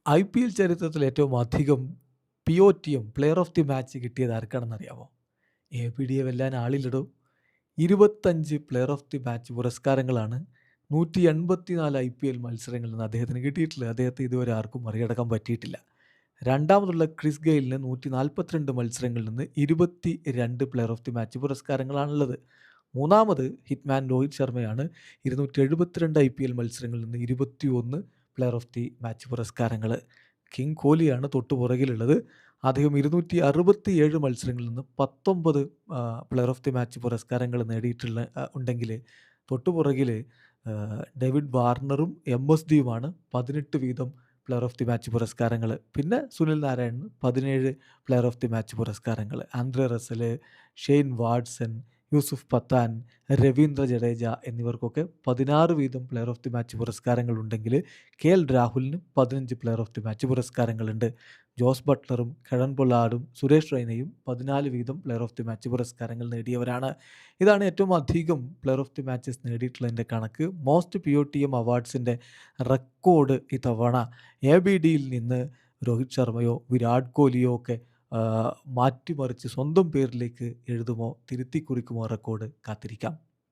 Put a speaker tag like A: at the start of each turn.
A: IPL ചരിത്രത്തിൽ ഏറ്റവും അധികം POTM player of the match കിട്ടിയത് ആർക്കാണെന്നറിയാമോ? എ.ബി.ഡി.യെ വെല്ലാൻ ആളില്ലടോ. 25 പ്ലെയർ ഓഫ് ദി മാച്ച് പുരസ്കാരങ്ങളാണ് 184 IPL മത്സരങ്ങളിൽ നിന്ന് അദ്ദേഹത്തിന് കിട്ടിയിട്ടുള്ളത്. അദ്ദേഹത്തെ ഇതുവരെ ആർക്കും മറികടക്കാൻ പറ്റിയിട്ടില്ല. രണ്ടാമതുള്ള ക്രിസ് ഗെയിലിന് 142 മത്സരങ്ങളിൽ നിന്ന് 22 പ്ലെയർ ഓഫ് ദി മാച്ച് പുരസ്കാരങ്ങളാണുള്ളത്. മൂന്നാമത് ഹിറ്റ്മാൻ രോഹിത് ശർമ്മയാണ്. 272 IPL മത്സരങ്ങളിൽ നിന്ന് 21 പ്ലെയർ ഓഫ് ദി മാച്ച് പുരസ്കാരങ്ങൾ. കിങ് കോഹ്ലിയാണ് തൊട്ടു പുറകിലുള്ളത്. അദ്ദേഹം 267 മത്സരങ്ങളിൽ നിന്ന് 19 പ്ലെയർ ഓഫ് ദി മാച്ച് പുരസ്കാരങ്ങൾ നേടിയിട്ടുള്ള ഉണ്ടെങ്കിൽ തൊട്ടു പുറകിൽ ഡേവിഡ് വാർണറും MSDയുമാണ് 18 വീതം പ്ലെയർ ഓഫ് ദി മാച്ച് പുരസ്കാരങ്ങൾ. പിന്നെ സുനിൽ നാരായണന് 17 പ്ലെയർ ഓഫ് ദി മാച്ച് പുരസ്കാരങ്ങൾ. Andre Russell, Shane Watson, Yusuf Pathan, Ravindra Jadeja എന്നിവർക്കൊക്കെ 16 വീതം പ്ലെയർ ഓഫ് ദി മാച്ച് പുരസ്കാരങ്ങളുണ്ടെങ്കിൽ KL രാഹുലിന് 15 പ്ലെയർ ഓഫ് ദി മാച്ച് പുരസ്കാരങ്ങളുണ്ട്. ജോസ് ബട്ട്ലറും കെഴൻ പൊള്ളാർഡും സുരേഷ് റെയ്നയും 14 വീതം പ്ലെയർ ഓഫ് ദി മാച്ച് പുരസ്കാരങ്ങൾ നേടിയവരാണ്. ഇതാണ് ഏറ്റവും അധികം പ്ലെയർ ഓഫ് ദി മാച്ചസ് നേടിയിട്ടുള്ളതിൻ്റെ കണക്ക്. മോസ്റ്റ് POTM അവാർഡ്സിൻ്റെ റെക്കോർഡ് ഇത്തവണ ABDയിൽ നിന്ന് രോഹിത് ശർമ്മയോ വിരാട് കോഹ്ലിയോ ഒക്കെ മാറ്റിമറിച്ച് സ്വന്തം പേരിലേക്ക് എഴുതുമോ, തിരുത്തി കുറിക്കുമോ റെക്കോർഡ്? കാത്തിരിക്കാം.